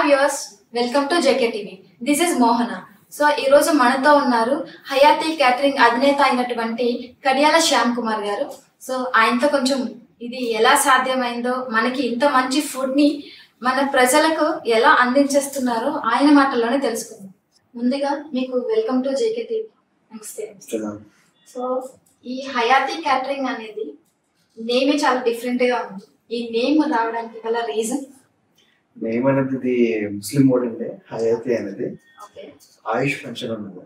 Viewers, welcome to JK TV. This is Mohana. So ఈ రోజు మనతో ఉన్నారు హయాతి క్యాటరింగ్ అధినేత అయినటువంటి కడియాల శ్యామ్ కుమార్ గారు. సో ఆయనతో కొంచెం ఇది ఎలా సాధ్యమైందో, మనకి ఇంత మంచి ఫుడ్ ని మన ప్రజలకు ఎలా అందించేస్తున్నారో ఆయన మాటల్లోనే తెలుసుకుందాం. ముందుగా మీకు వెల్కమ్ టు జేకే టీవీ. నమస్తే. సో ఈ హయాతి క్యాటరింగ్ అనేది నేమే చాలా డిఫరెంట్ గా ఉంది. ఈ నేమ్ రావడానికి గల రీజన్? నేమ్ అనేది ముస్లిం వర్డ్ అండి. హయాతి అనేది ఆయుష్ పెన్షన్ అన్నది.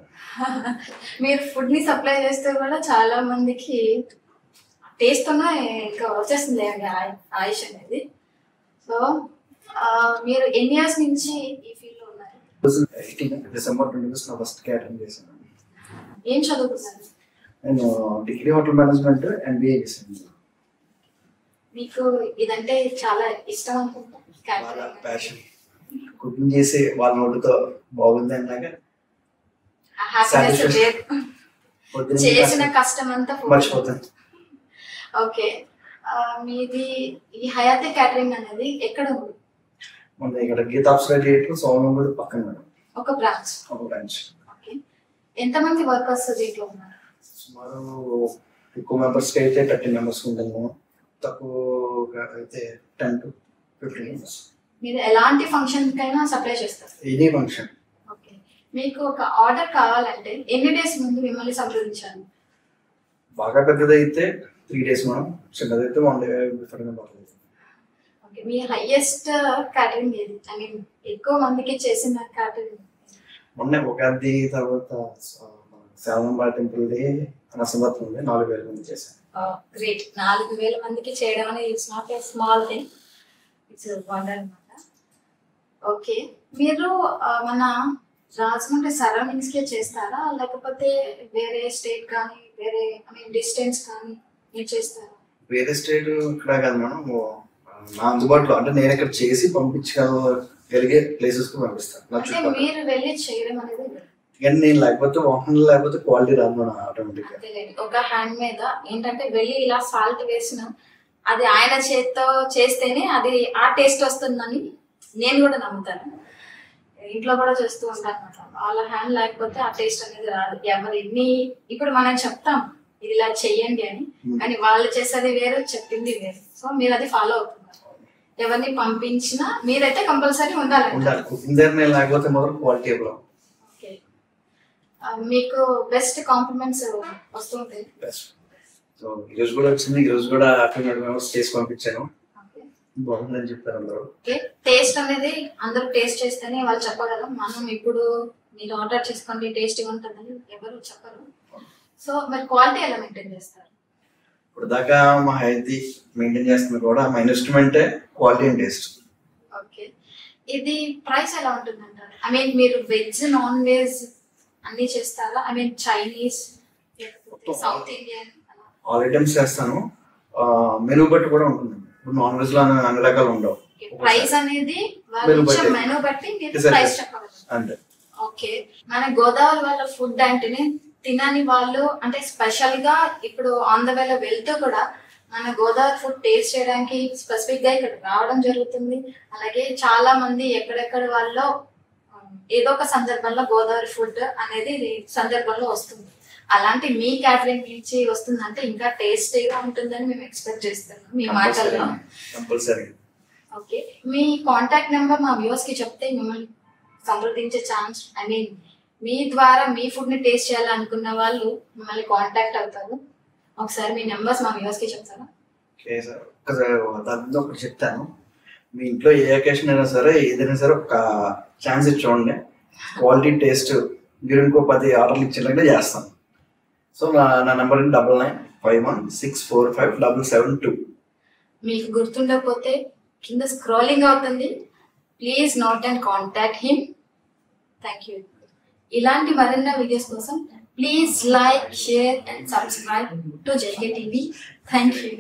మీరు ఫుడ్ ని సప్లై చేస్తే కూడా చాలా మందికి టేస్ట్ ఉన్నా ఇంకా వచ్చేస్తుంది ఆయుష్ అనేది. సో మీరు ఎన్ని ఇయర్స్ నుంచి ఈ ఫీల్డ్ లో ఉన్నారు? 2018 డిసెంబర్ 20 నా ఫస్ట్ క్యాటరింగ్ చేశాను. ఏం చదువుకున్నారు? నేను డిగ్రీ హోటల్ మేనేజ్మెంట్ MBA చేశాను. మీకు ఇదంటే చాలా ఇష్టం అనుకుంటా. ప్యాషన్. కుకింగ్ చేసి వాళ్ళ నోటితో బాగుంది అన్నాక చేసిన కష్టం అంతా మర్చిపోతాను. ఓకే, మీది ఈ హయాతి క్యాటరింగ్ అనేది ఎక్కడ ఉంది? మన ఇక్కడ గీతాప్స్ సోమం పక్కన మేడం. ఒక బ్రాంచ్. ఓకే, ఎంతమంది వర్కర్స్ దీంట్లో ఉన్నారు? సుమారు ఎక్కువ మెంబర్స్ అయితే 30 మెంబర్స్ ఉంటాము. తక్కువ అయితే 10 to 15 మెంబర్స్. మీరు ఎలాంటి ఫంక్షన్ కైనా సప్లై చేస్తారు? Any function. ఓకే, మీకు ఒక ఆర్డర్ కావాలంటే ఎన్ని డేస్ ముందు మిమ్మల్ని సంప్రదించాలి? బాగా పెద్దదైతే 3 days మనం, చిన్నదైతే 1 day బిఫోర్ గా పడుతుంది. ఓకే, మీ హైయెస్ట్ క్యాటరింగ్ ఏది? ఐ మీన్ ఎక్కువ మందికి చేసిన క్యాటరింగ్? మొన్న ఉగాది తర్వాత శాలంబార్ టెంపుల్ ది నరసింహత్వం ఉంది, 4000 మంది చేశాను. గ్రేట్. 4000 మందికి చేయడం అనేది it's not a small thing, it's wonder అన్నమాట. ఓకే, మీరు మన రాజమండ్రి సరౌండింగ్స్ కే చేస్తారా, లేకపోతే వేరే స్టేట్ కానీ వేరే ఐ మీన్ డిస్టెన్స్ కానీ మీరు చేస్తారా? వేరే స్టేట్ ఇక్కడ కాదు మేడం, నా అందుబాటులో అంటే నేను ఇక్కడ చేసి పంపించగలిగే ప్లేసెస్ కు పంపిస్తాను. మీరు వెళ్ళి చేయడం అనేది కానీ నేను లేకపోతే వాహనం లేకపోతే క్వాలిటీ రాదు మేడం ఆటోమేటిక్ గా. ఒక హ్యాండ్ మీద ఏంటంటే వెళ్ళి ఇలా సాల్ట్ వేసిన అది ఆయన చేత్తో చేస్తేనే అది ఆ టేస్ట్ వస్తుందని నేను కూడా నమ్ముతాను. ఇంట్లో కూడా చేస్తూ ఉంటాను అనమాట. వాళ్ళ హ్యాండ్ లేకపోతే ఆ టేస్ట్ అనేది రాదు. ఎవరు ఎన్ని ఇప్పుడు మనం చెప్తాం ఇది ఇలా చెయ్యండి అని, కానీ వాళ్ళు చేసేది వేరు, చెప్పింది వేరు. సో మీరు అది ఫాలో అవుతున్నారు. ఎవరిని పంపించినా మీరైతే కంపల్సరీ ఉండాలి. లేకపోతే మొదలు క్వాలిటీ ఇవ్వడం. ఓకే, మీకు బెస్ట్ కాంప్లిమెంట్స్ వస్తుంటాయి? సో ఈ రోజు కూడా వచ్చింది. ఈ రోజు కూడా చేసి పంపించాను, బాగుందని చెప్పారు అందరూ. టేస్ట్ అనేది అందరూ టేస్ట్ చేస్తేనే వాళ్ళు చెప్పగలరు. మనం ఇప్పుడు మీరు ఆర్డర్ చేసుకోండి టేస్టీ ఉంటుందని ఎవరు చెప్పరు. సో మరి క్వాలిటీ ఎలా మెయింటైన్ చేస్తారు? ఇప్పుడు దాకా మా హైతి మెయింటైన్ చేస్తుంది కూడా మా ఇన్వెస్ట్మెంటే క్వాలిటీ అండ్ టేస్ట్. ఓకే, ఇది ప్రైస్ ఎలా ఉంటుంది అంటారు? ఐ మీన్ మీరు వెజ్ నాన్ వెజ్ అన్ని చేస్తారా? I mean Chinese, south Indian, all items చేస్తాను. మెనూ బట్టి కూడా ఉంటుంది. ఇప్పుడు నాన్ వెజ్ లో అన్ని రకాలు ఉండవు. ప్రైస్ అనేది మెనూ బట్టి మీరు ప్రైస్ చెప్పగలరు అంతే. ఓకే, మన గోదావరి వాళ్ళ ఫుడ్ అంటేనే తినని వాళ్ళు అంటే స్పెషల్ గా ఇప్పుడు ఆన్ ద వేలో వెళ్తూ కూడా మన గోదావరి ఫుడ్ టేస్ట్ చేయడానికి స్పెసిఫిక్ గా ఇక్కడ రావడం జరుగుతుంది. అలాగే చాలా మంది ఎక్కడెక్కడ వాళ్ళు ఏదో ఒక సందర్భంలో గోదావరి ఫుడ్ అనేది సందర్భంలో వస్తుంది. అలాంటి మీ క్యాటరింగ్ నుంచి వస్తుందంటే ఇంకా టేస్టీగా ఉంటుందని మేము ఎక్స్పెక్ట్ చేస్తున్నాం మీ మాటల్లో. ఓకే, మీ కాంటాక్ట్ నెంబర్ మా వ్యూవర్స్ కి చెప్తే మిమ్మల్ని సంప్రదించే ఛాన్స్, ఐ మీన్ మీ ద్వారా మీ ఫుడ్ ని టేస్ట్ చేయాలనుకున్న వాళ్ళు మిమ్మల్ని కాంటాక్ట్ అవుతారు. ఒకసారి మీ నెంబర్స్ మా వ్యూవర్స్ కి చెప్తారా? ఒకటి చెప్తాను. మీ ఇంట్లో ఏ అకేషన్ అయినా సరే ఏదైనా సరే ఒక ఛాన్స్ ఇచ్చి చూడండి. క్వాలిటీ టేస్ట్ మీరు ఇంకో 10 ఆర్డర్లు ఇచ్చేలాగా చేస్తాను. సో నా నెంబర్ 9951645772. మీకు గుర్తుండకపోతే కింద స్క్రోలింగ్ అవుతుంది, please note and contact him. Thank you. ఇలాంటి మరిన్ని వీడియోస్ కోసం please like, share and subscribe to JK TV. Thank you.